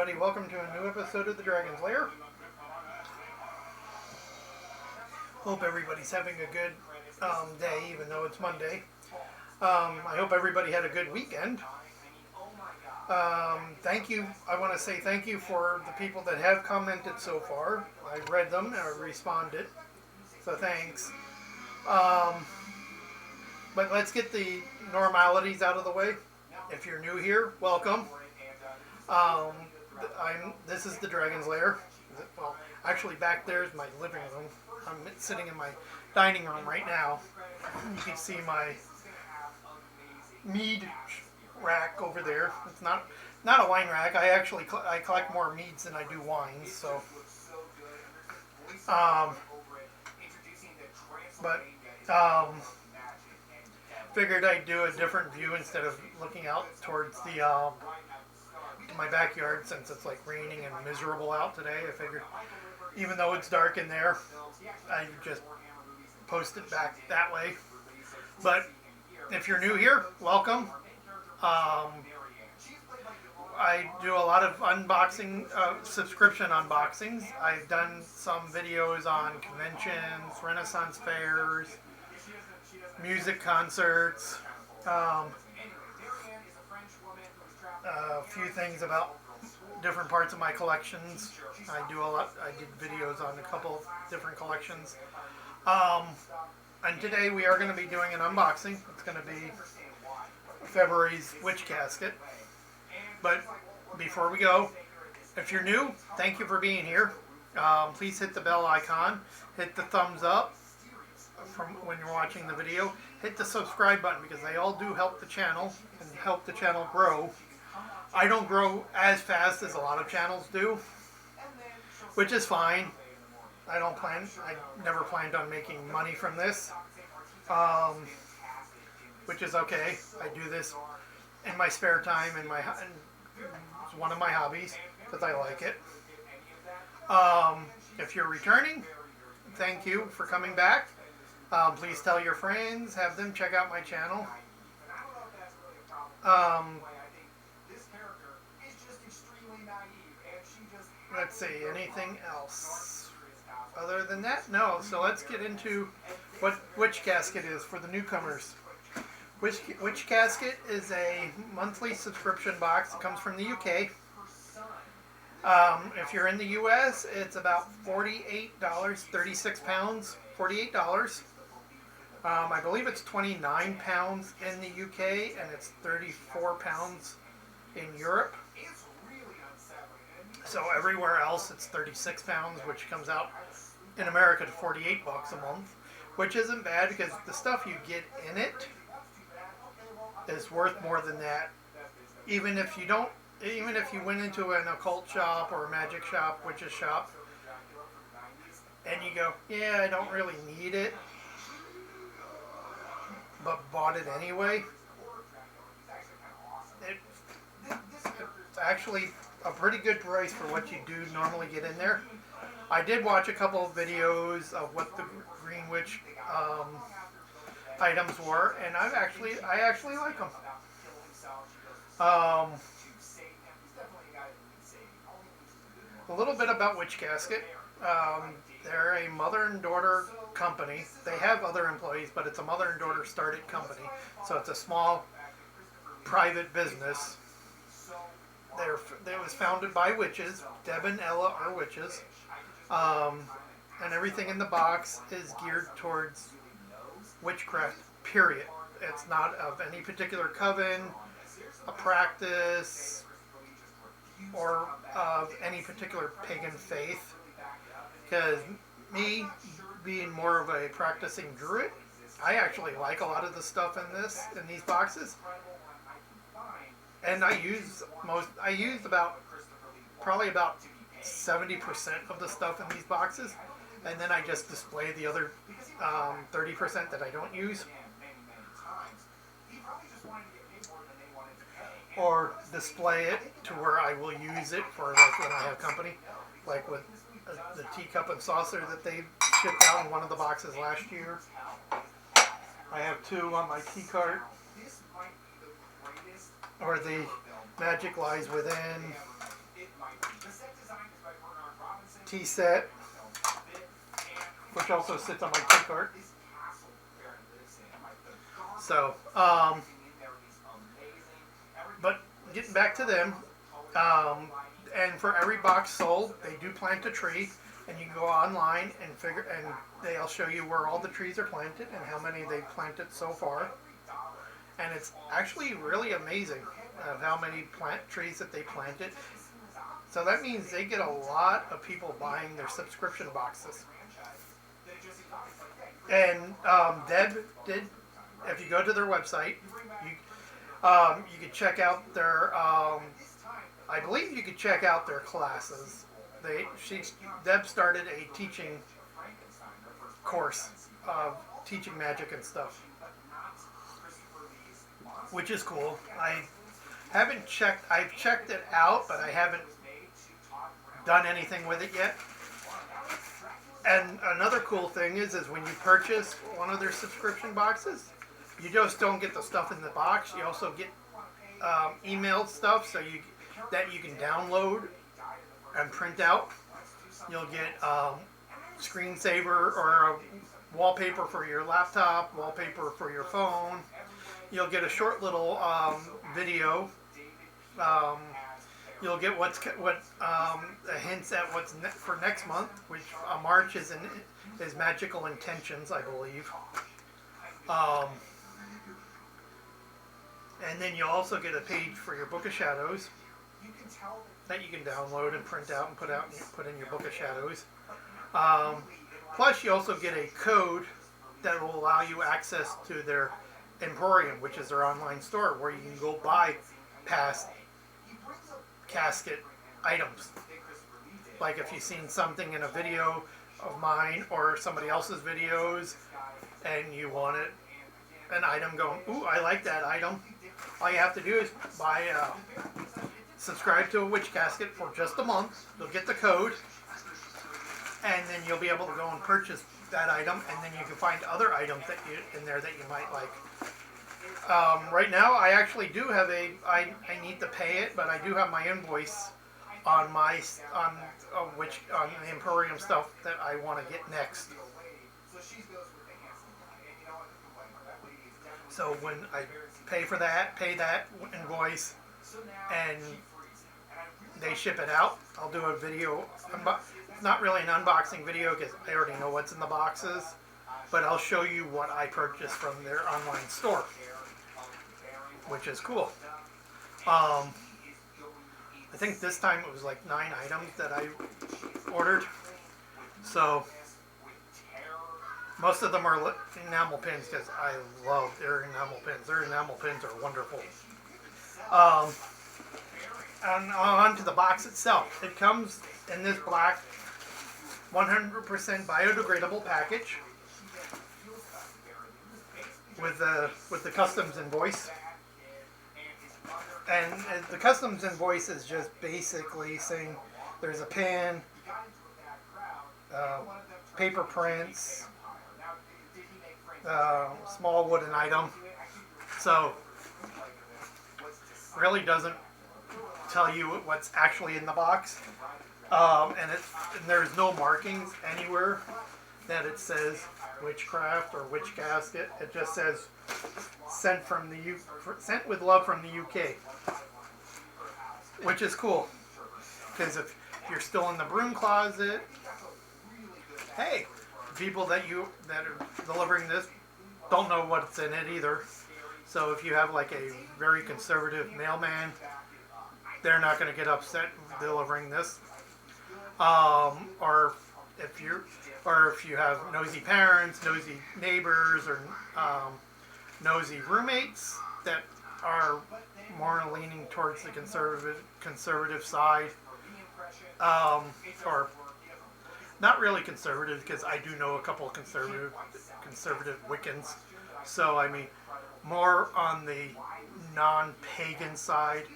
everybody, welcome to a new episode of the Dragon's Lair. Hope everybody's having a good day, even though it's Monday. I hope everybody had a good weekend. Thank you. I want to say thank you for the people that have commented so far. I read them and I responded, so thanks. But let's get the normalities out of the way. If you're new here, welcome. This is the Dragon's Lair. Well, actually back there is my living room. I'm sitting in my dining room right now. You can see my mead rack over there. It's not a wine rack. I collect more meads than I do wines. So, figured I'd do a different view instead of looking out towards the my backyard, since it's like raining and miserable out today. I figured, even though it's dark in there, I just post it back that way. But if you're new here, welcome. I do a lot of unboxing, subscription unboxings. I've done some videos on conventions, Renaissance fairs, music concerts, a few things about different parts of my collections. I did videos on a couple of different collections. And today we are going to be doing an unboxing. It's going to be February's Witch Casket. But before we go, if you're new, thank you for being here. Please hit the bell icon, hit the thumbs up from when you're watching the video, hit the subscribe button, because they all do help the channel and help the channel grow. I don't grow as fast as a lot of channels do, which is fine. I never planned on making money from this, which is okay. I do this in my spare time, and it's one of my hobbies because I like it. If you're returning, thank you for coming back. Please tell your friends, have them check out my channel. Let's see, anything else other than that? No. So let's get into what Witch Casket is for the newcomers. Witch Casket is a monthly subscription box. It comes from the UK. If you're in the US, it's about $48, 36 pounds, $48. I believe it's 29 pounds in the UK, and it's 34 pounds in Europe. So everywhere else it's 36 pounds, which comes out in America to 48 bucks a month, which isn't bad because the stuff you get in it is worth more than that. Even if you went into an occult shop or a magic shop, witch's shop, and you go, yeah, I don't really need it, but bought it anyway, it's actually a pretty good price for what you do normally get in there. I did watch a couple of videos of what the Green Witch items were, and I actually like them. A little bit about Witch Casket. They're a mother and daughter company. They have other employees, but it's a mother and daughter started company, so it's a small private business. It was founded by witches. Deb and Ella are witches. And everything in the box is geared towards witchcraft, period. It's not of any particular coven, a practice, or of any particular pagan faith. Because me, being more of a practicing druid, I actually like a lot of the stuff in these boxes. And I used probably about 70% of the stuff in these boxes, and then I just display the other 30% that I don't use, or display it to where I will use it for like when I have company, like with the teacup and saucer that they shipped out in one of the boxes last year. I have two on my tea cart. Or the Magic Lies Within. tea set, which also sits on my tea cart. So, but getting back to them, and for every box sold, they do plant a tree, and you can go online and they'll show you where all the trees are planted and how many they've planted so far. And it's actually really amazing of how many trees that they planted. So that means they get a lot of people buying their subscription boxes. And Deb did, if you go to their website, you could check out their, I believe you could check out their classes. Deb started a teaching course of teaching magic and stuff, which is cool. I've checked it out, but I haven't done anything with it yet. And another cool thing is when you purchase one of their subscription boxes, you just don't get the stuff in the box. You also get emailed stuff that you can download and print out. You'll get screensaver or a wallpaper for your laptop, wallpaper for your phone. You'll get a short little video. You'll get a hints at what's for next month, which March is Magical Intentions, I believe. And then you'll also get a page for your Book of Shadows that you can download and print out and put in your Book of Shadows. Plus, you also get a code that will allow you access to their Emporium, which is their online store, where you can go buy past Casket items. Like if you've seen something in a video of mine or somebody else's videos and you want an item going, ooh, I like that item. All you have to do is subscribe to a Witch Casket for just a month. You'll get the code, and then you'll be able to go and purchase that item, and then you can find other items in there that you might like. Right now, I actually do have I need to pay it, but I do have my invoice on the Emporium stuff that I want to get next. So when I pay that invoice, and they ship it out, I'll do a video. Not really an unboxing video because I already know what's in the boxes, but I'll show you what I purchased from their online store, which is cool. I think this time it was like 9 items that I ordered. So most of them are enamel pins because I love their enamel pins. Their enamel pins are wonderful. And on to the box itself. It comes in this black 100% biodegradable package with the customs invoice. And the customs invoice is just basically saying there's a pin, paper prints, small wooden item. So really doesn't tell you what's actually in the box. And there's no markings anywhere that it says witchcraft or witch casket. It just says sent with love from the UK, which is cool. Because if you're still in the broom closet, hey, people that are delivering this don't know what's in it either. So if you have like a very conservative mailman, they're not going to get upset delivering this. Or if you have nosy parents, nosy neighbors, or nosy roommates that are more leaning towards the conservative side, or not really conservative, because I do know a couple of conservative Wiccans. So I mean, more on the non-pagan side,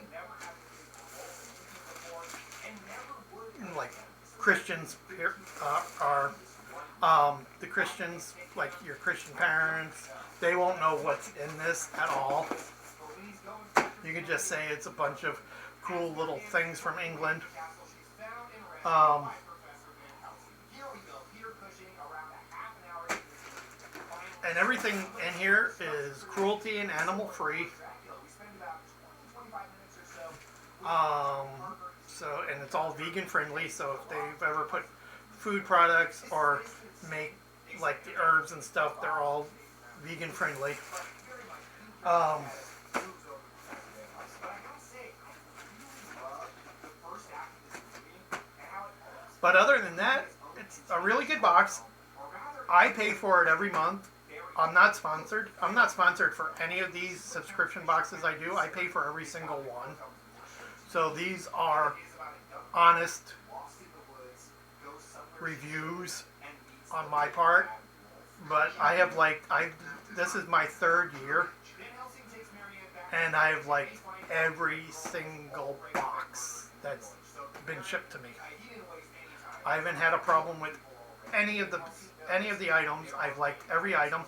like Christians are the Christians, like your Christian parents, they won't know what's in this at all. You could just say it's a bunch of cool little things from England. And everything in here is cruelty and animal free. Um, and it's all vegan friendly. So if they've ever put food products or make like the herbs and stuff, they're all vegan friendly. Um, but other than that, it's a really good box. I pay for it every month. I'm not sponsored. I'm not sponsored for any of these subscription boxes I do. I pay for every single one. So these are honest reviews on my part. But I have this is my third year, and I have liked every single box that's been shipped to me. I haven't had a problem with any of the items. I've liked every item.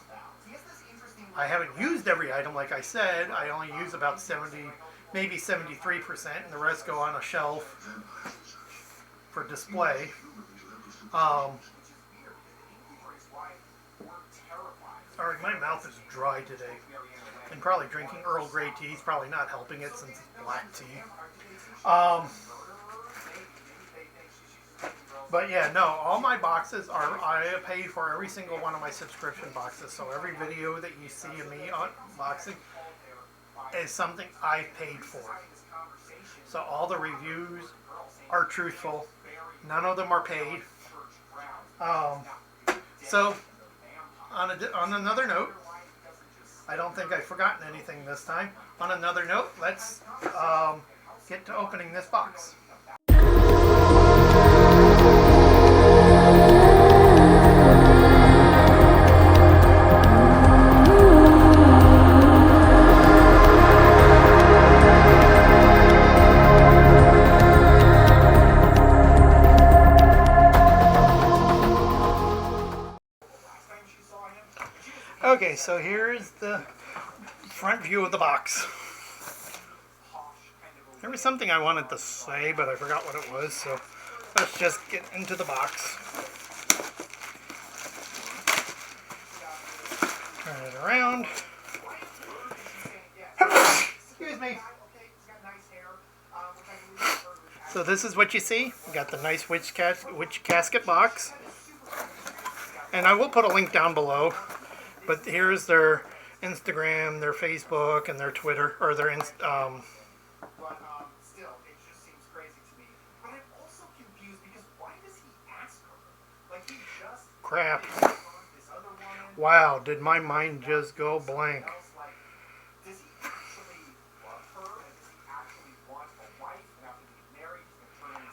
I haven't used every item, like I said. I only use about 70, maybe 73%, and the rest go on a shelf for display. Sorry, my mouth is dry today. And probably drinking Earl Grey tea is probably not helping it since it's black tea. But yeah, no, all my boxes I pay for every single one of my subscription boxes. So every video that you see of me unboxing is something I paid for. So all the reviews are truthful. None of them are paid. So on another note, I don't think I've forgotten anything this time. On another note, let's get to opening this box. Okay, so here's the front view of the box. There was something I wanted to say, but I forgot what it was, so let's just get into the box. Turn it around. Excuse me. So this is what you see. We got the nice witch casket box. And I will put a link down below. But here's their Instagram, their Facebook, and their Twitter, or their crap. Wow, did my mind just go blank?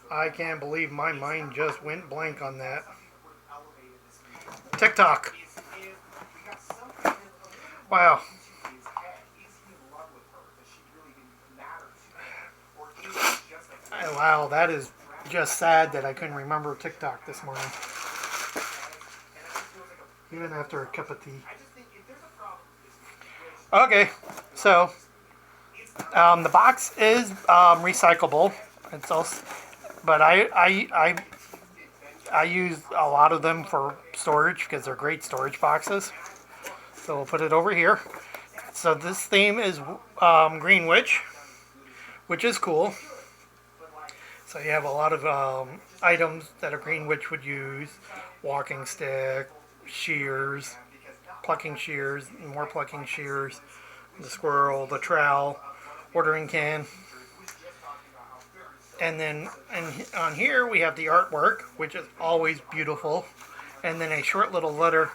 I can't believe my mind just went blank on that. TikTok. Wow. Wow, that is just sad that I couldn't remember TikTok this morning. Even after a cup of tea. Okay, so the box is recyclable. It's also, but I use a lot of them for storage because they're great storage boxes. So we'll put it over here. So this theme is Green Witch, which is cool. So you have a lot of items that a Green Witch would use. Walking stick, shears, plucking shears, more plucking shears, the squirrel, the trowel, watering can. And then on here we have the artwork, which is always beautiful. And then a short little letter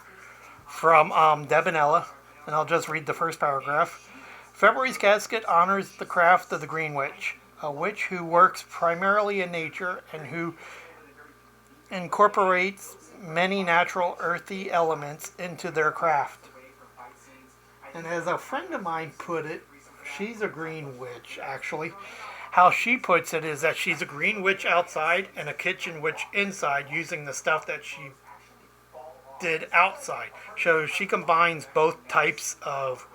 from Deb and Ella, and I'll just read the first paragraph. February's casket honors the craft of the Green Witch, a witch who works primarily in nature and who incorporates many natural earthy elements into their craft. And as a friend of mine put it, she's a green witch, actually. How she puts it is that she's a green witch outside and a kitchen witch inside, using the stuff that she did outside. So she combines both types of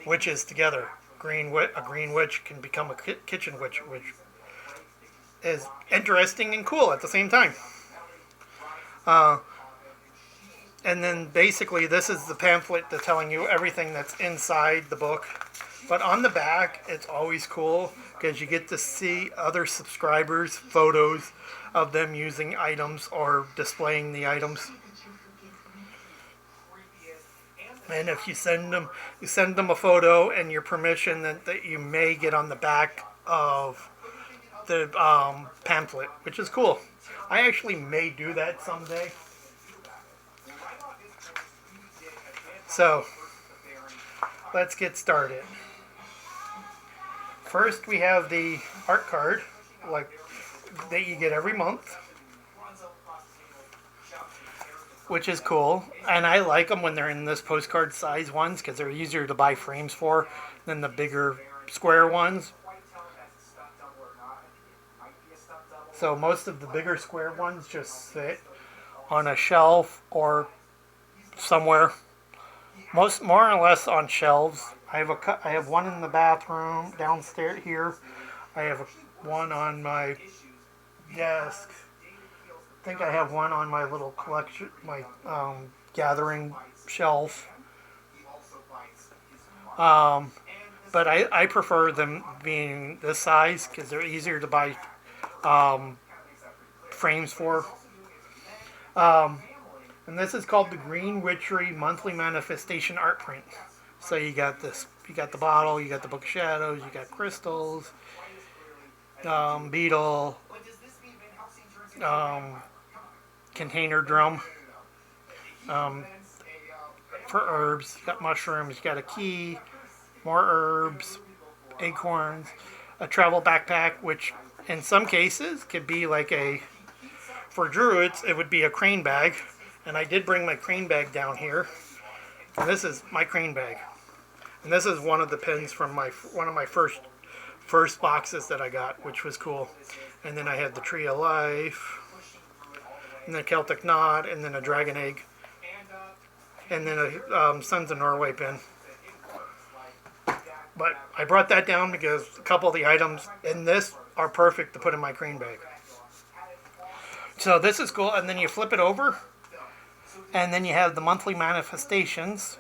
witches together. A green witch can become a kitchen witch, which is interesting and cool at the same time. And then basically this is the pamphlet that's telling you everything that's inside the book. But on the back, it's always cool because you get to see other subscribers' photos of them using items or displaying the items. And if you send them a photo and your permission, that you may get on the back of the pamphlet, which is cool. I actually may do that someday. So, let's get started. First, we have the art card, like that you get every month, which is cool. And I like them when they're in this postcard size ones because they're easier to buy frames for than the bigger square ones. So most of the bigger square ones just sit on a shelf or somewhere. More or less on shelves. I have one in the bathroom downstairs here. I have one on my desk. I think I have one on my little collection, my gathering shelf. But I prefer them being this size because they're easier to buy frames for. And this is called the Green Witchery Monthly Manifestation Art Print. So you got this, you got the bottle, you got the Book of Shadows, you got crystals, beetle, container drum, for herbs, you got mushrooms, you got a key, more herbs, acorns, a travel backpack, which in some cases could be like for druids, it would be a crane bag. And I did bring my crane bag down here. And this is my crane bag. And this is one of the pins from one of my first boxes that I got, which was cool. And then I had the Tree of Life, and then a Celtic Knot, and then a Dragon Egg, and then a Sons of Norway pin. But I brought that down because a couple of the items in this are perfect to put in my crane bag. So this is cool, and then you flip it over, and then you have the monthly manifestations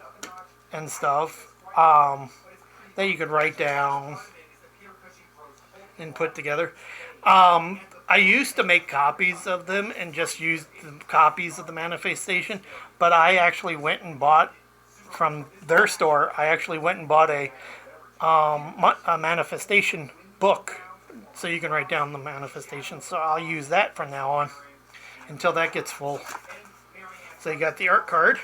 and stuff that you could write down and put together. I used to make copies of them and just use the copies of the manifestation, but I actually went and bought from their store. I actually went and bought a manifestation book, so you can write down the manifestations. So I'll use that from now on until that gets full. So you got the art card,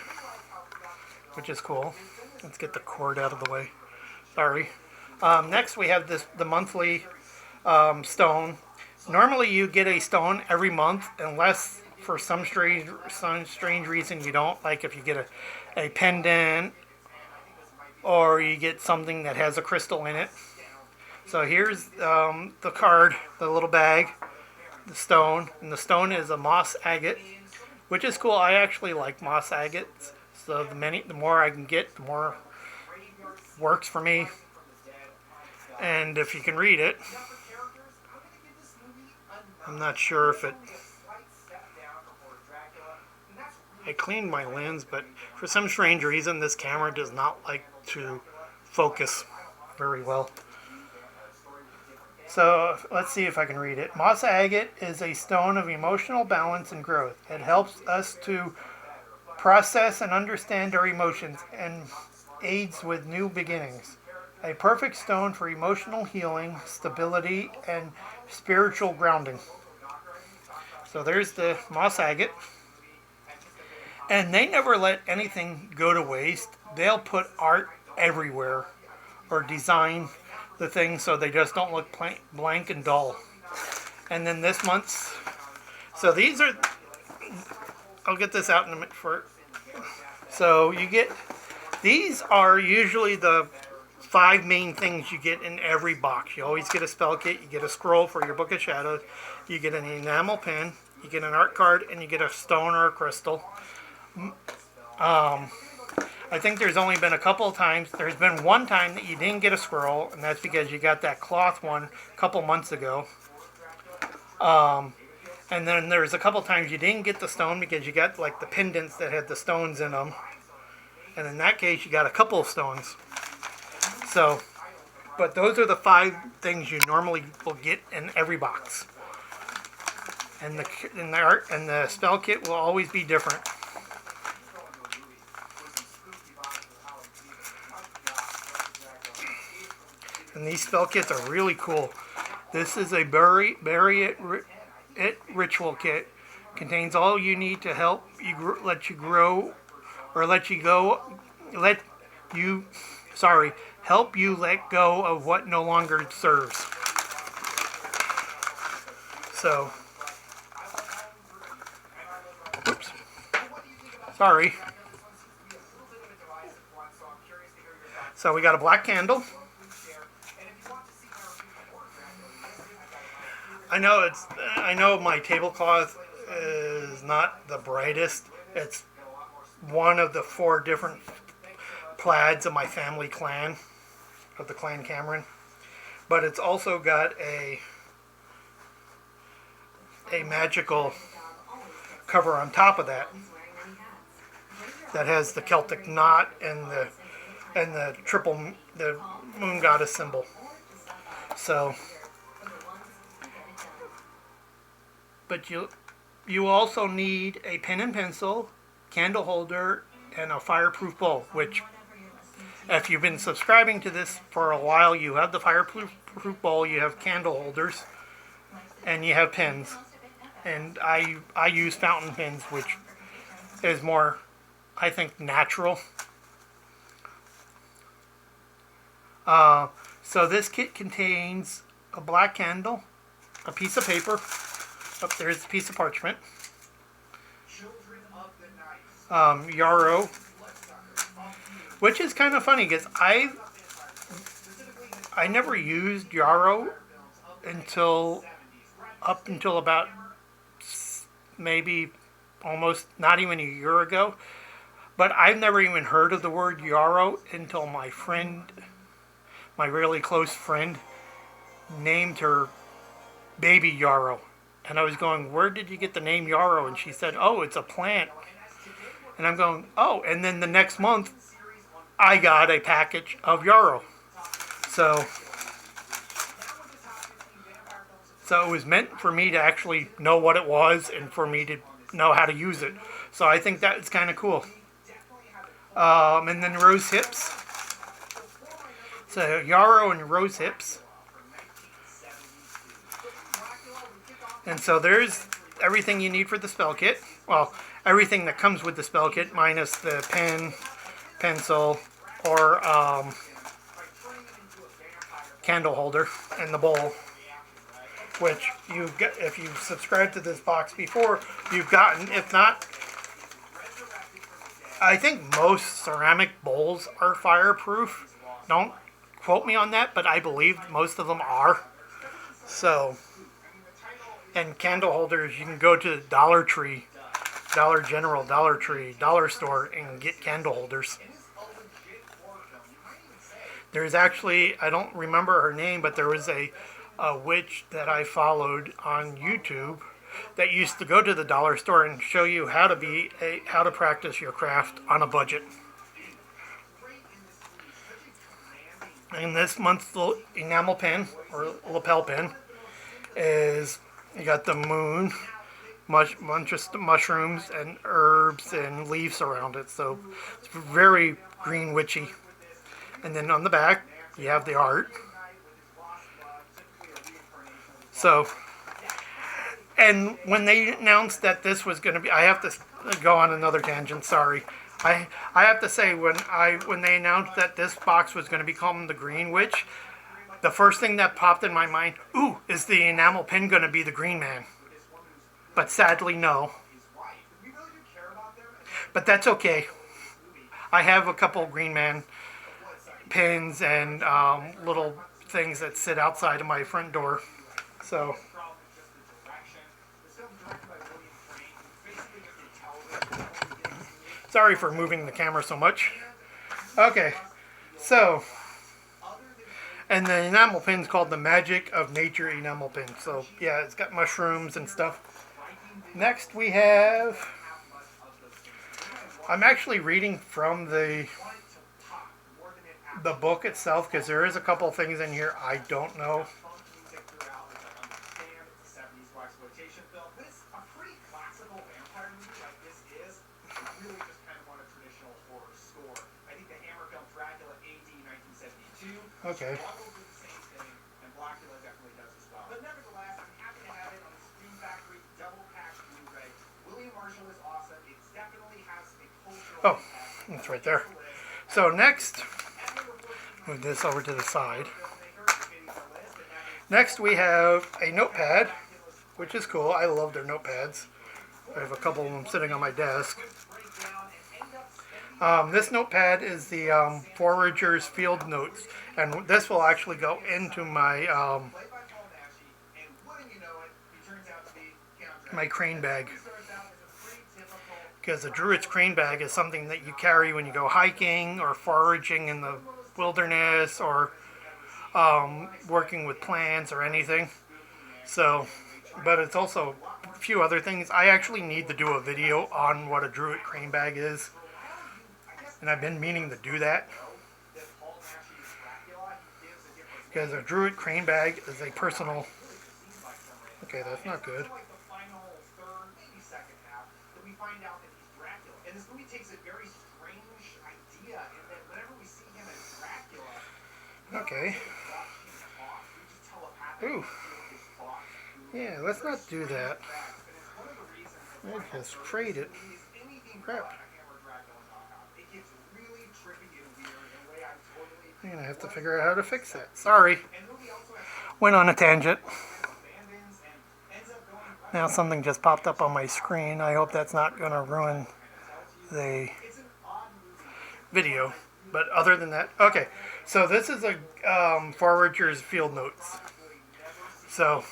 which is cool. Let's get the cord out of the way. Sorry. Next we have the monthly stone. Normally you get a stone every month, unless for some strange reason you don't. Like if you get a pendant, or you get something that has a crystal in it. So here's the card, the little bag, the stone, and the stone is a moss agate, which is cool. I actually like moss agates, so the more I can get, the more works for me. And if you can read it, I'm not sure if I cleaned my lens, but for some strange reason this camera does not like to focus very well. So let's see if I can read it. Moss agate is a stone of emotional balance and growth. It helps us to process and understand our emotions and aids with new beginnings. A perfect stone for emotional healing, stability, and spiritual grounding. So there's the moss agate. And they never let anything go to waste. They'll put art everywhere or design the things so they just don't look blank and dull. And then this month's, so these are, I'll get this out in a minute. So you get, these are usually the 5 main things you get in every box. You always get a spell kit, you get a scroll for your Book of Shadows, you get an enamel pen, you get an art card, and you get a stone or a crystal. I think there's only been a couple of times. There's been one time that you didn't get a scroll, and that's because you got that cloth one a couple months ago. And then there's a couple times you didn't get the stone because you got like the pendants that had the stones in them. And in that case, you got a couple of stones. So, but those are the 5 things you normally will get in every box. And the spell kit will always be different. And these spell kits are really cool. This is a bury it ritual kit. Contains all you need to help you let you grow, or help you let go of what no longer serves. So, oops, sorry. So we got a black candle. I know my tablecloth is not the brightest. It's one of the 4 different plaids of my family clan, of the Clan Cameron. But it's also got a magical cover on top of that has the Celtic knot and the moon goddess symbol. So, but you also need a pen and pencil, candle holder, and a fireproof bowl, which if you've been subscribing to this for a while, you have the fireproof bowl, you have candle holders, and you have pens. And I use fountain pens, which is more, I think, natural. So this kit contains a black candle, a piece of paper, there's a piece of parchment, yarrow, which is kind of funny because I never used yarrow up until about maybe almost not even a year ago. But I've never even heard of the word yarrow until my really close friend, named her baby yarrow. And I was going, where did you get the name yarrow? And she said, oh, it's a plant. And I'm going, oh. And then the next month, I got a package of yarrow. So it was meant for me to actually know what it was and for me to know how to use it. So I think that is kind of cool. And then rose hips. So yarrow and rose hips. And so there's everything you need for the spell kit. Well, everything that comes with the spell kit minus the pen, pencil, or candle holder and the bowl. Which you've got, if you've subscribed to this box before, you've gotten. If not, I think most ceramic bowls are fireproof. Don't quote me on that, but I believe most of them are. So, and candle holders, you can go to Dollar Tree, Dollar General, Dollar Tree, Dollar Store, and get candle holders. There's actually, I don't remember her name, but there was a witch that I followed on YouTube that used to go to the dollar store and show you how to practice your craft on a budget. And this month's enamel pen or lapel pen is, you got the moon, bunch of mushrooms and herbs and leaves around it. So it's very green witchy. And then on the back you have the art. So, and when they announced that this was going to be, I have to go on another tangent, sorry. I have to say, when they announced that this box was going to be called the Green Witch, the first thing that popped in my mind, ooh, is the enamel pin going to be the Green Man? But sadly, no. But that's okay. I have a couple Green Man pins and little things that sit outside of my front door. So, sorry for moving the camera so much. Okay, so, and the enamel pin's called the Magic of Nature enamel pin. So, yeah, it's got mushrooms and stuff. Next we have, I'm actually reading from the book itself because there is a couple of things in here I don't know. Okay. Oh, it's right there. So next, move this over to the side. Next we have a notepad, which is cool. I love their notepads. I have a couple of them sitting on my desk. This notepad is the Forager's Field Notes, and this will actually go into my my crane bag, because the Druid's crane bag is something that you carry when you go hiking or foraging in the wilderness or working with plants or anything. So, but it's also a few other things. I actually need to do a video on what a Druid crane bag is, and I've been meaning to do that, because a Druid crane bag is a personal... Okay, that's not good. Okay. Ooh. Yeah, let's not do that. I just sprayed it. Crap. I'm gonna have to figure out how to fix that. Sorry. Went on a tangent. Now something just popped up on my screen. I hope that's not gonna ruin the video. But other than that, okay. So this is a Forager's Field Notes. So,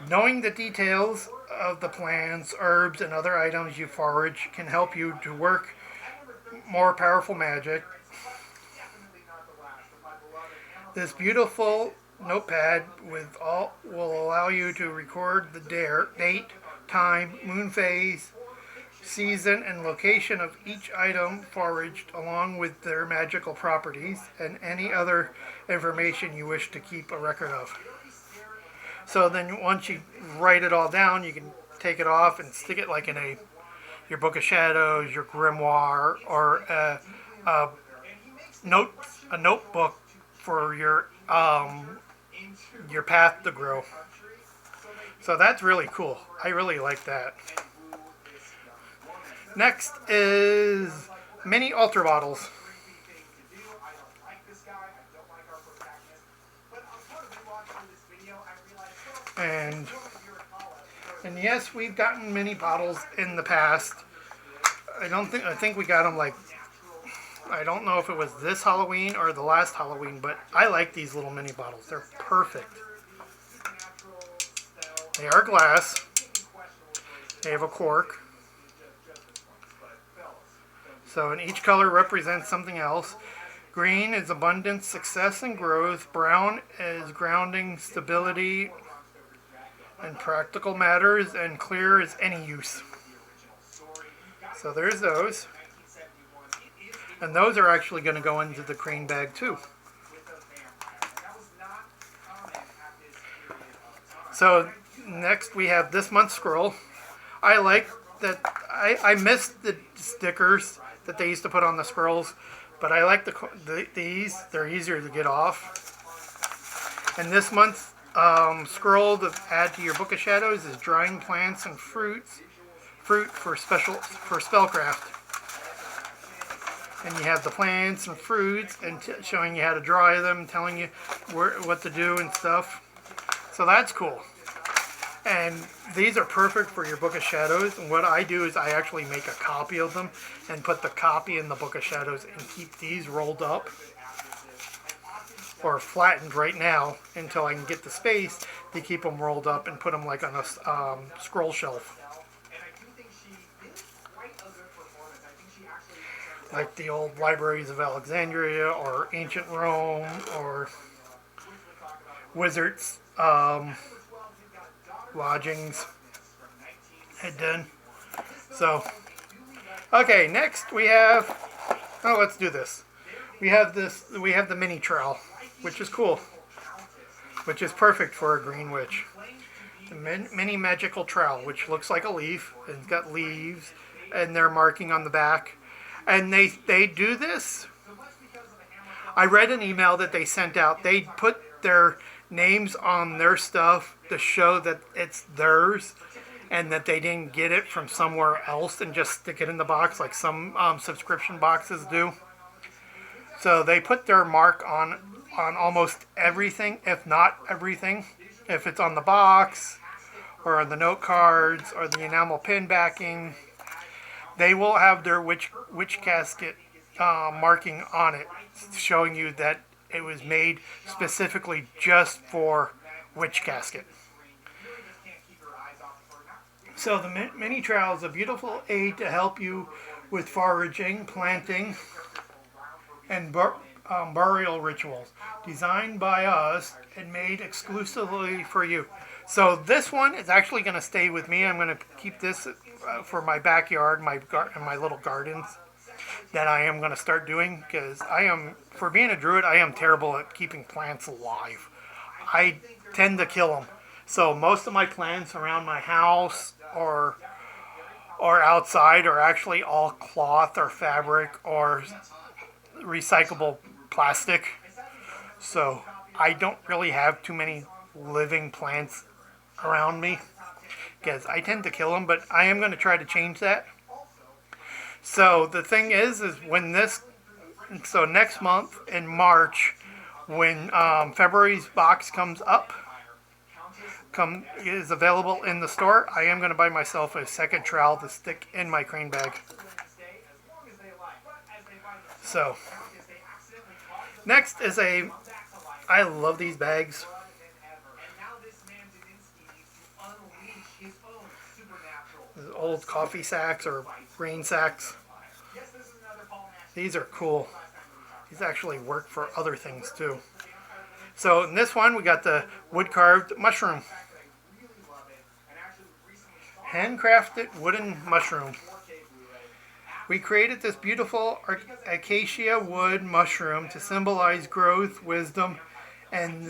knowing the details of the plants, herbs, and other items you forage can help you to work more powerful magic. This beautiful notepad will allow you to record the date, time, moon phase, season, and location of each item foraged, along with their magical properties and any other information you wish to keep a record of. So then once you write it all down, you can take it off and stick it like in your Book of Shadows, your grimoire, or a notebook for your path to grow. So that's really cool. I really like that. Next is mini altar bottles. And yes, we've gotten mini bottles in the past. I think we got them like, I don't know if it was this Halloween or the last Halloween, but I like these little mini bottles. They're perfect. They are glass. They have a cork. So, and each color represents something else. Green is abundance, success, and growth. Brown is grounding, stability, and practical matters. And clear is any use. So there's those. And those are actually going to go into the crane bag too. So next we have this month's scroll. I like that. I missed the stickers that they used to put on the scrolls, but I like these. They're easier to get off. And this month's scroll to add to your Book of Shadows is drying plants and fruit for spellcraft. And you have the plants and fruits and showing you how to dry them, telling you what to do and stuff. So that's cool. And these are perfect for your Book of Shadows. And what I do is I actually make a copy of them and put the copy in the Book of Shadows and keep these rolled up or flattened right now until I can get the space to keep them rolled up and put them like on a scroll shelf. Like the old libraries of Alexandria or ancient Rome or Wizards. lodgings had done. So, okay, next we have, oh, let's do this. We have the mini trowel, which is cool, which is perfect for a green witch. The mini magical trowel, which looks like a leaf, and it's got leaves, and they're marking on the back. And they do this. I read an email that they sent out. They put their names on their stuff to show that it's theirs and that they didn't get it from somewhere else and just stick it in the box like some subscription boxes do. So they put their mark on almost everything, if not everything. If it's on the box or on the note cards or the enamel pin backing, they will have their witch casket marking on it, showing you that it was made specifically just for witch casket. So the mini trowel is a beautiful aid to help you with foraging, planting, and burial rituals. Designed by us and made exclusively for you. So this one is actually going to stay with me. I'm going to keep this for my backyard, and my little gardens that I am going to start doing, because for being a druid, I am terrible at keeping plants alive. I tend to kill them. So most of my plants around my house or outside are actually all cloth or fabric or recyclable plastic. So I don't really have too many living plants around me because I tend to kill them, but I am going to try to change that. So the thing is so next month in March, when February's box comes up, is available in the store, I am going to buy myself a second trowel to stick in my crane bag. So next is I love these bags. Old coffee sacks or grain sacks. These are cool. These actually work for other things too. So in this one we got the wood carved mushroom. Handcrafted wooden mushroom. We created this beautiful acacia wood mushroom to symbolize growth, wisdom, and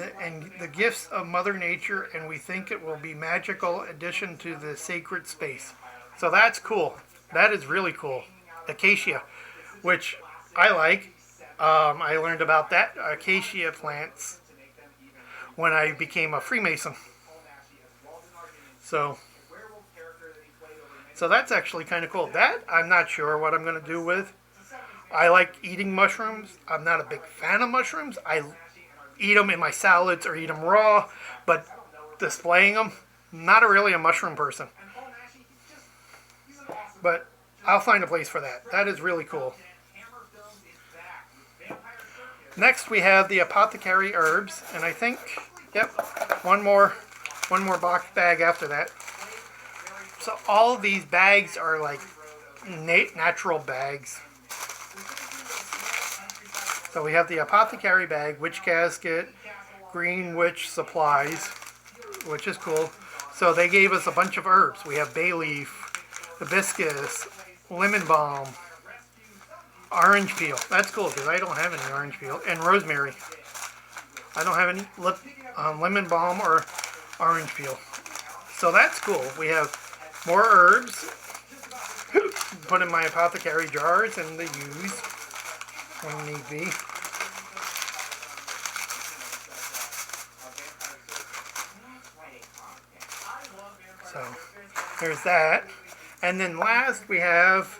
the gifts of Mother Nature, and we think it will be magical addition to the sacred space. So that's cool. That is really cool. Acacia, which I like. I learned about that acacia plants when I became a Freemason. So that's actually kind of cool. That I'm not sure what I'm going to do with. I like eating mushrooms. I'm not a big fan of mushrooms. I eat them in my salads or eat them raw, but displaying them, not really a mushroom person. But I'll find a place for that. That is really cool. Next we have the apothecary herbs, and I think, yep, one more box bag after that. So all of these bags are like natural bags. So we have the apothecary bag, witch casket, green witch supplies, which is cool. So they gave us a bunch of herbs. We have bay leaf, hibiscus, lemon balm, orange peel. That's cool because I don't have any orange peel. And rosemary. I don't have any lemon balm or orange peel. So that's cool. We have more herbs. Put in my apothecary jars and they use when need be. So there's that. And then last we have,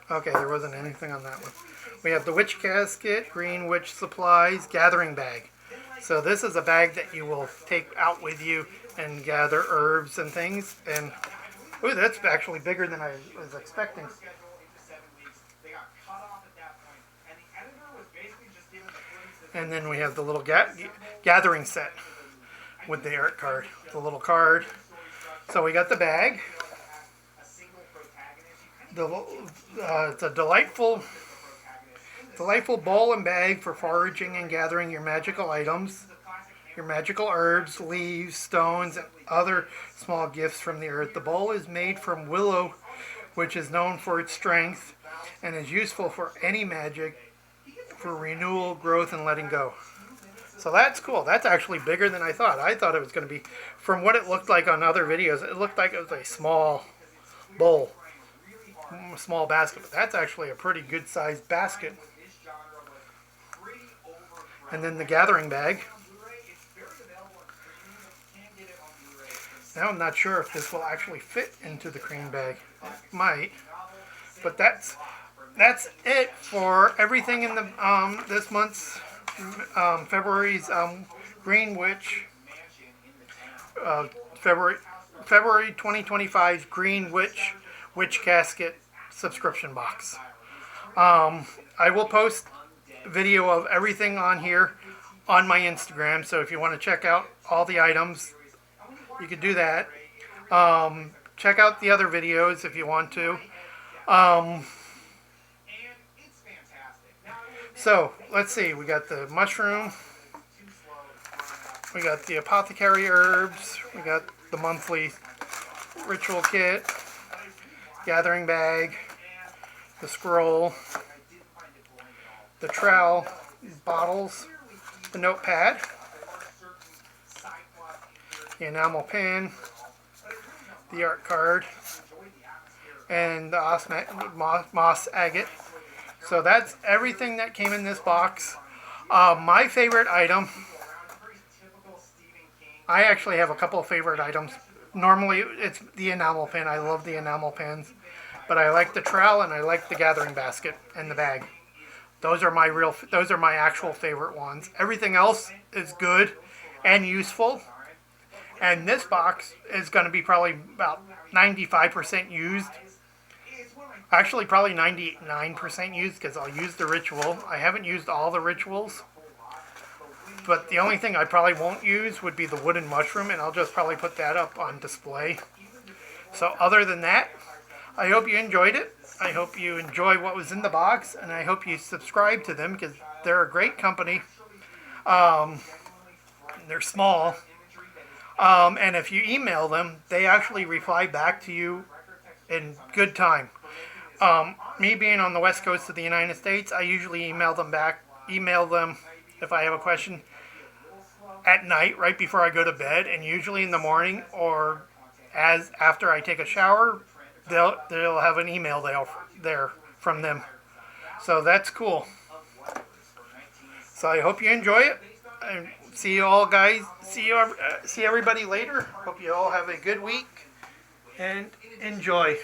okay, there wasn't anything on that one. We have the witch casket, green witch supplies, gathering bag. So this is a bag that you will take out with you and gather herbs and things. And ooh, that's actually bigger than I was expecting. And then we have the little gathering set with the art card, the little card. So we got the bag. It's a delightful bowl and bag for foraging and gathering your magical items. your magical herbs, leaves, stones, and other small gifts from the earth. The bowl is made from willow, which is known for its strength and is useful for any magic for renewal, growth, and letting go. So that's cool. That's actually bigger than I thought. I thought it was going to be, from what it looked like on other videos, it looked like it was a small bowl, a small basket. But that's actually a pretty good sized basket. And then the gathering bag. Now I'm not sure if this will actually fit into the cream bag. It might. But that's it for everything in the this month's February's Green Witch February 2025's Green Witch Casket subscription box. I will post video of everything on here on my Instagram, so if you want to check out all the items, you could do that. Check out the other videos if you want to. So let's see, we got the mushroom, we got the apothecary herbs, we got the monthly ritual kit, gathering bag, the scroll, the trowel, bottles, the notepad, the enamel pen, the art card, and the moss agate. So that's everything that came in this box. My favorite item, I actually have a couple of favorite items. Normally it's the enamel pen. I love the enamel pens. But I like the trowel and I like the gathering basket and the bag. Those are my actual favorite ones. Everything else is good and useful. And this box is going to be probably about 95% used. Actually, probably 99% used because I'll use the ritual. I haven't used all the rituals. But the only thing I probably won't use would be the wooden mushroom, and I'll just probably put that up on display. So other than that, I hope you enjoyed it. I hope you enjoy what was in the box, and I hope you subscribe to them because they're a great company. They're small. And if you email them, they actually reply back to you in good time. Me being on the west coast of the United States, I usually email them if I have a question at night, right before I go to bed, and usually in the morning or after I take a shower, they'll have an email there from them. So that's cool. So I hope you enjoy it. And see you all, guys. See everybody later. Hope you all have a good week and enjoy.